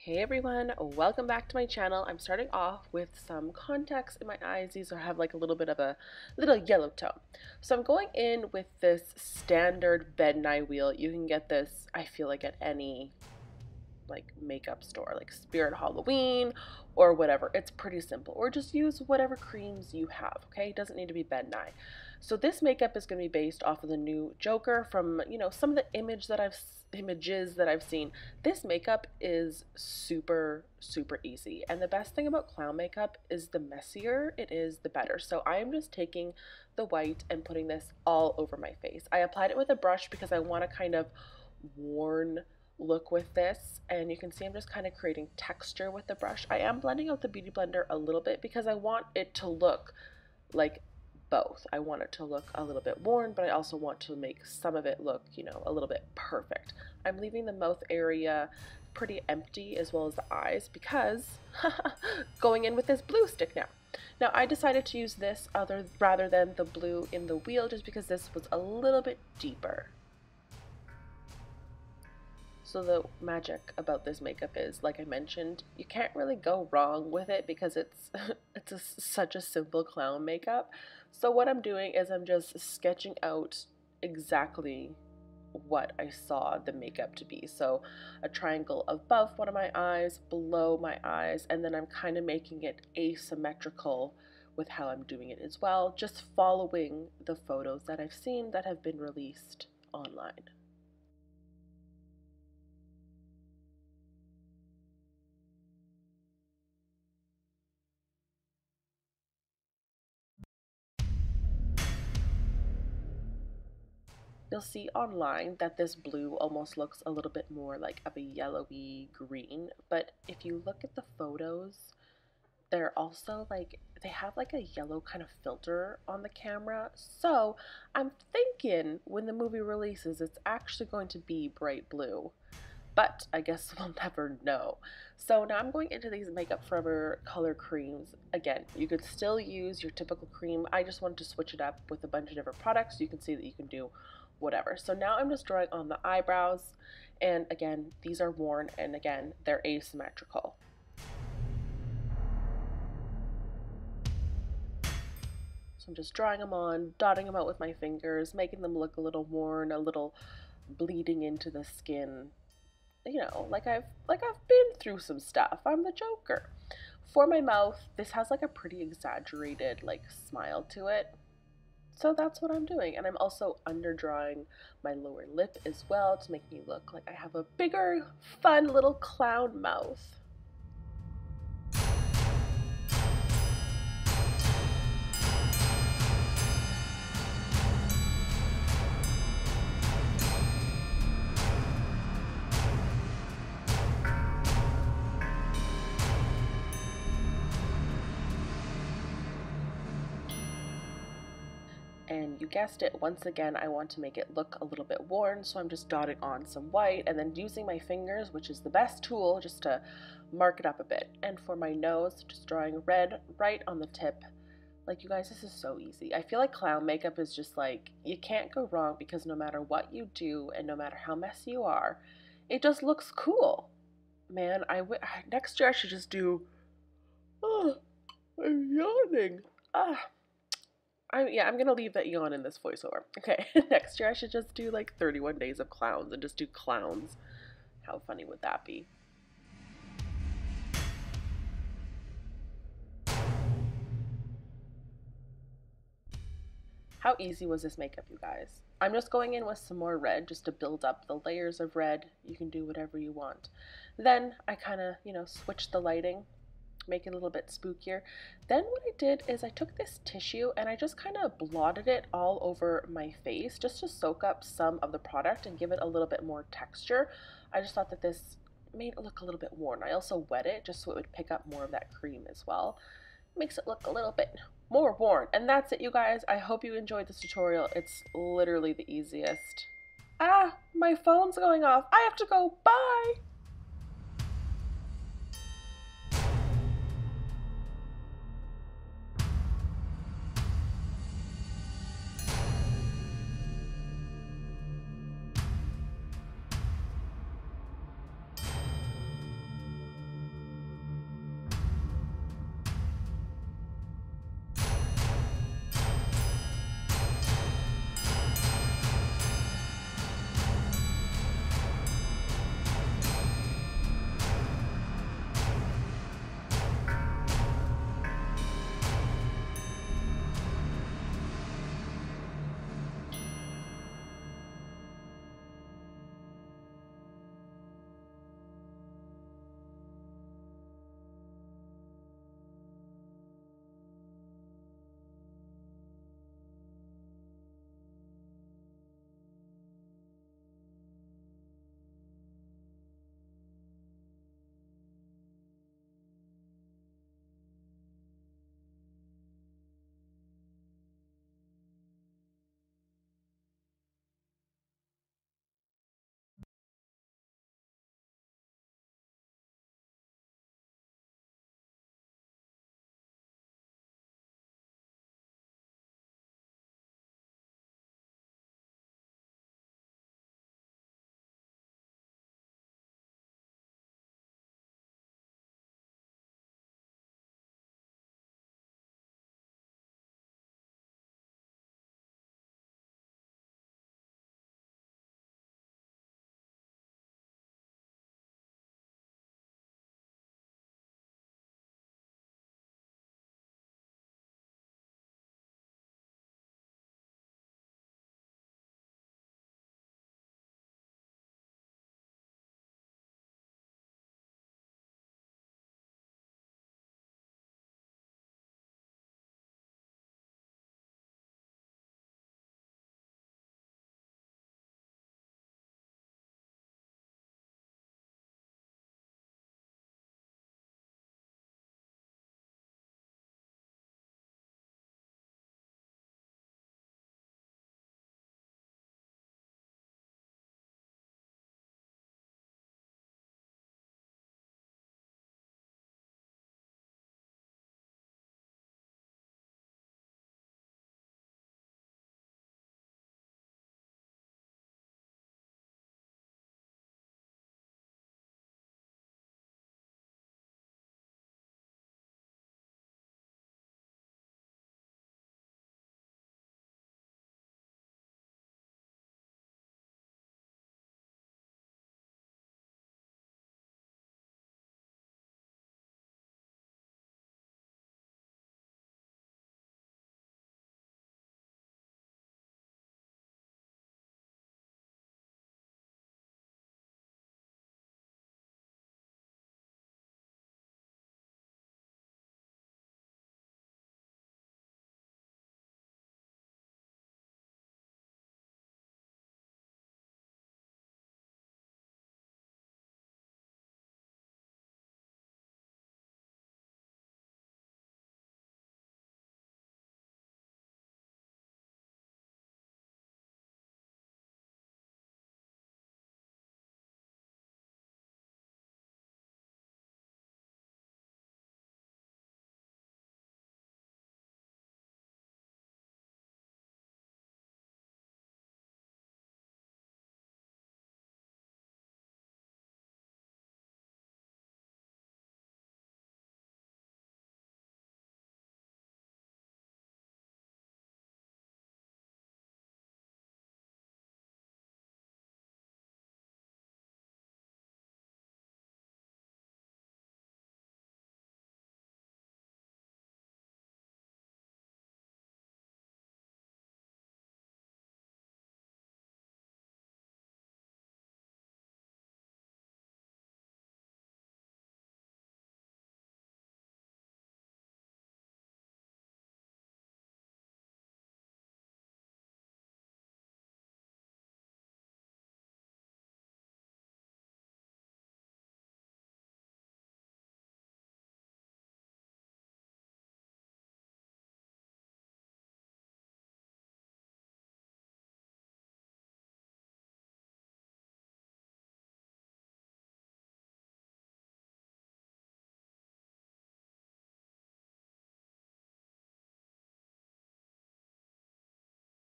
Hey everyone, welcome back to my channel. I'm starting off with some contacts in my eyes. These have like a little bit of a little yellow tone. So I'm going in with this standard Ben Nye wheel. You can get this, I feel like, at any like makeup store, like Spirit Halloween or whatever. It's pretty simple. Or just use whatever creams you have, okay? It doesn't need to be Ben Nye. So this makeup is going to be based off of the new Joker from, some of the images that I've seen. This makeup is super, super easy. And the best thing about clown makeup is the messier it is, the better. So I am just taking the white and putting this all over my face. I applied it with a brush because I want to kind of warn look with this, and you can see I'm just kind of creating texture with the brush. I am blending out the Beauty Blender a little bit because I want it to look like both. I want it to look a little bit worn, but I also want to make some of it look, a little bit perfect. I'm leaving the mouth area pretty empty as well as the eyes because going in with this blue stick now. Now I decided to use this rather than the blue in the wheel just because this was a little bit deeper. So the magic about this makeup is, like I mentioned, you can't really go wrong with it because it's such a simple clown makeup. So what I'm doing is I'm just sketching out exactly what I saw the makeup to be. So a triangle above one of my eyes, below my eyes, and then I'm kind of making it asymmetrical with how I'm doing it as well, just following the photos that I've seen that have been released online. You'll see online that this blue almost looks a little bit more like of a yellowy green, but if you look at the photos, they're also like, they have like a yellow kind of filter on the camera. So I'm thinking when the movie releases, it's actually going to be bright blue. But I guess we'll never know. So now I'm going into these Makeup Forever color creams. Again, you could still use your typical cream. I just wanted to switch it up with a bunch of different products. You can see that you can do whatever. So now I'm just drawing on the eyebrows. And again, these are worn, and again, they're asymmetrical. So I'm just drawing them on, dotting them out with my fingers, making them look a little worn, a little bleeding into the skin. Like I've been through some stuff. I'm the Joker. For my mouth, this has like a pretty exaggerated like smile to it. So that's what I'm doing. And I'm also underdrawing my lower lip as well to make me look like I have a bigger, fun little clown mouth. And you guessed it, once again, I want to make it look a little bit worn, so I'm just dotting on some white and then using my fingers, which is the best tool, just to mark it up a bit. And for my nose, just drawing red right on the tip. Like, you guys, this is so easy. I feel like clown makeup is just like, you can't go wrong because no matter what you do and no matter how messy you are, it just looks cool. Man, next year I should just do, oh, I'm yawning. I'm gonna leave that yawn in this voiceover. Okay, next year I should just do like 31 days of clowns and just do clowns. How funny would that be? How easy was this makeup, you guys? I'm just going in with some more red just to build up the layers of red. You can do whatever you want. Then I kind of, switched the lighting, make it a little bit spookier. Then what I did is I took this tissue and I just kind of blotted it all over my face just to soak up some of the product and give it a little bit more texture. I just thought that this made it look a little bit worn. I also wet it just so it would pick up more of that cream as well. Makes it look a little bit more worn. And that's it, you guys. I hope you enjoyed this tutorial. It's literally the easiest. Ah, my phone's going off. I have to go. Bye!